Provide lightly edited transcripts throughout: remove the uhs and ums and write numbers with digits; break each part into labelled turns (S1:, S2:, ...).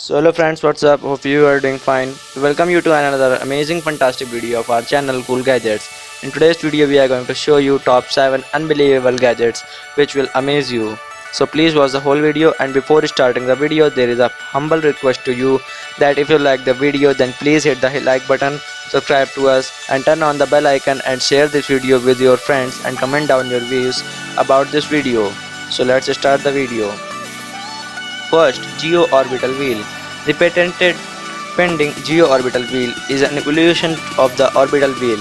S1: So hello friends, what's up? Hope you are doing fine. We welcome you to another amazing fantastic video of our channel Cool Gadgets. In today's video we are going to show you top 7 unbelievable gadgets which will amaze you. So please watch the whole video, and before starting the video there is a humble request to you that if you like the video then please hit the like button, subscribe to us and turn on the bell icon and share this video with your friends and comment down your views about this video. So let's start the video. First, Geo-orbital wheel. The patented pending Geo-orbital wheel is an evolution of the orbital wheel,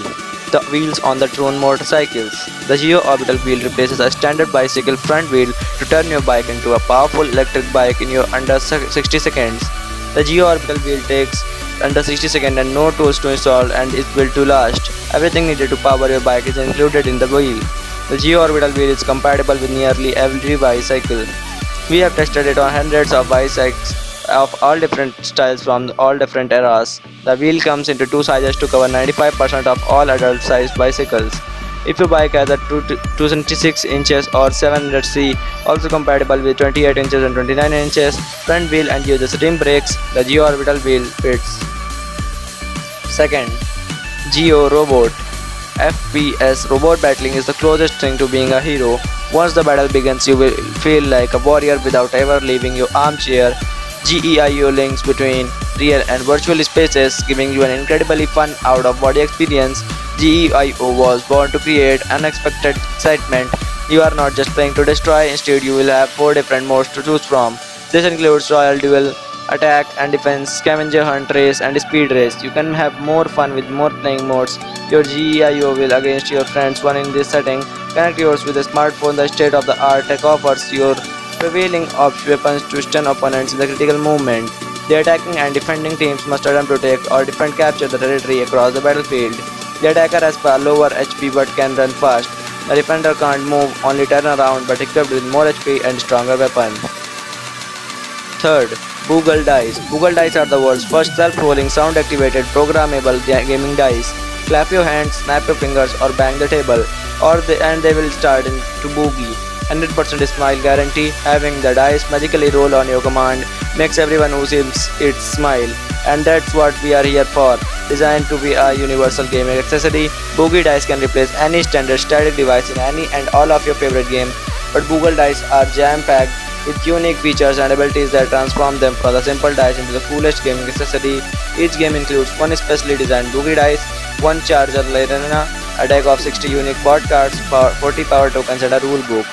S1: the wheels on the Tron motorcycles. The Geo-orbital wheel replaces a standard bicycle front wheel to turn your bike into a powerful electric bike in your under 60 seconds. The Geo-orbital wheel takes under 60 seconds and no tools to install and is built to last. Everything needed to power your bike is included in the wheel. The Geo-orbital wheel is compatible with nearly every bicycle. We have tested it on hundreds of bicycles of all different styles from all different eras. The wheel comes into two sizes to cover 95% of all adult sized bicycles. If your bike has a 276 inches or 700c, also compatible with 28 inches and 29 inches front wheel and uses rim brakes, the Geo Orbital wheel fits. Second, Geo Robot. FPS robot battling is the closest thing to being a hero. Once the battle begins, you will feel like a warrior without ever leaving your armchair. GEIO links between real and virtual spaces, giving you an incredibly fun out-of-body experience. GEIO was born to create unexpected excitement. You are not just playing to destroy, instead you will have 4 different modes to choose from. This includes Royal Duel, Attack and Defense, Scavenger Hunt, Race and Speed Race. You can have more fun with more playing modes. Your GEIO will against your friends one in this setting. Connect yours with a smartphone. The state-of-the-art tech offers your prevailing weapons to stun opponents in the critical movement. The attacking and defending teams must attempt to take or defend capture the territory across the battlefield. The attacker has a lower HP but can run fast. The defender can't move, only turn around, but equipped with more HP and stronger weapon. Third, Google Dice. Google Dice are the world's first self-rolling, sound-activated, programmable gaming dice. Clap your hands, snap your fingers, or bang the table, and they will start to boogie. 100% smile guarantee. Having the dice magically roll on your command makes everyone who sees it smile, and that's what we are here for. Designed to be a universal gaming accessory, Boogie Dice can replace any standard static device in any and all of your favorite games, but Google Dice are jam-packed with unique features and abilities that transform them from the simple dice into the coolest gaming accessory. Each game includes one specially designed Boogie Dice, one charger arena, a deck of 60 unique board cards, 40 power tokens, and a rule book.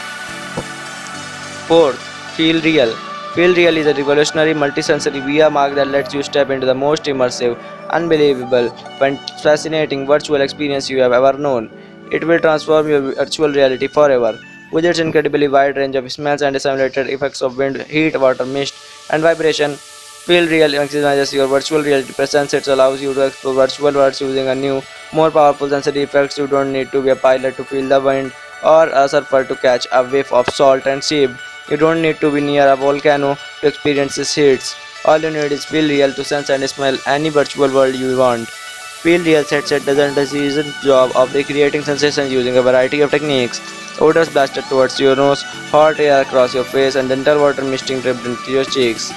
S1: Fourth, Feel Real. Feel Real is a revolutionary multi-sensory VR mark that lets you step into the most immersive, unbelievable, and fascinating virtual experience you have ever known. It will transform your virtual reality forever. With its incredibly wide range of smells and simulated effects of wind, heat, water, mist, and vibration, Feel Real maximizes your virtual reality presence. It allows you to explore virtual worlds using a new, more powerful sensory effects. You don't need to be a pilot to feel the wind or a surfer to catch a whiff of salt and sea. You don't need to be near a volcano to experience its heats. All you need is Feel Real to sense and smell any virtual world you want. Feel Real headset does a decent job of recreating sensations using a variety of techniques. Odors blasted towards your nose, hot air across your face, and gentle water misting dripped into your cheeks.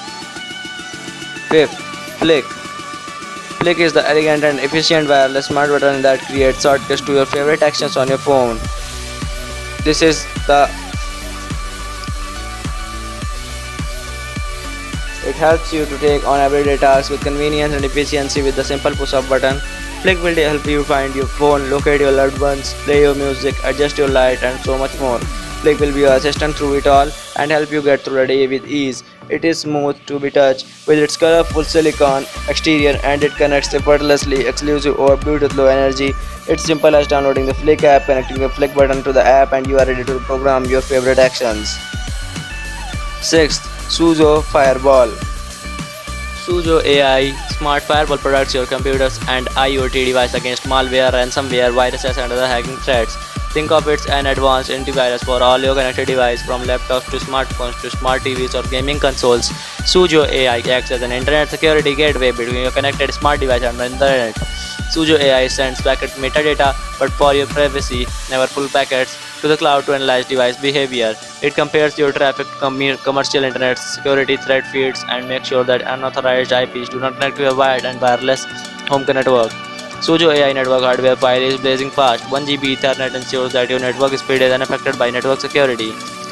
S1: Fifth, Flick. Flick is the elegant and efficient wireless smart button that creates shortcuts to your favorite actions on your phone. This is the It helps you to take on everyday tasks with convenience and efficiency with the simple push-up button. Flick will help you find your phone, locate your loved ones, play your music, adjust your light, and so much more. Flick will be your assistant through it all and help you get through the day with ease. It is smooth to be touched with its colorful silicone exterior, and it connects effortlessly, exclusive or beautiful low energy. It's simple as downloading the Flick app, connecting the Flick button to the app, and you are ready to program your favorite actions. Sixth, Suzo Fireball. Suzo AI Smart Firewall protects your computers and IoT device against malware, ransomware, viruses, and other hacking threats. Think of it as an advanced antivirus for all your connected devices, from laptops to smartphones to smart TVs or gaming consoles. Suzo AI acts as an internet security gateway between your connected smart device and the internet. Suzo AI sends packet metadata, but for your privacy, never pull packets to the cloud to analyze device behavior. It compares your traffic to commercial internet security threat feeds and makes sure that unauthorized IPs do not connect to your wired and wireless home network. Sujo AI network hardware file is blazing fast. 1 GB Ethernet ensures that your network speed is unaffected by network security.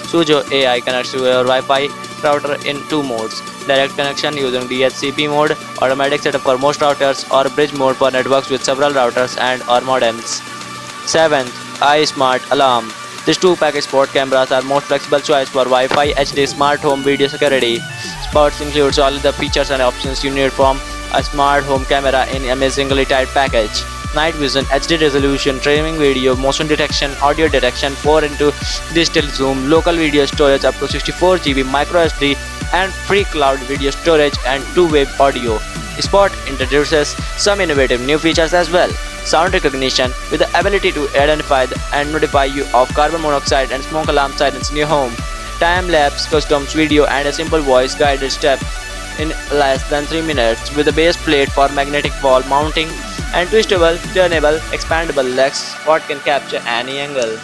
S1: Sujo AI connects to your Wi-Fi router in two modes: direct connection using DHCP mode, automatic setup for most routers, or bridge mode for networks with several routers and or modems. 7th, iSmart Alarm. These two package spot cameras are most flexible choice for Wi-Fi HD smart home video security. Spots includes all the features and options you need from a smart home camera in amazingly tight package. Night vision, HD resolution, streaming video, motion detection, audio detection, 4 into digital zoom, local video storage up to 64 GB micro SD, and free cloud video storage and two-way audio. Spot introduces some innovative new features as well. Sound recognition with the ability to identify and notify you of carbon monoxide and smoke alarm sirens in your home. Time-lapse customs video and a simple voice guided step in less than 3 minutes with a base plate for magnetic wall mounting and twistable, turnable, expandable legs. Spot can capture any angle.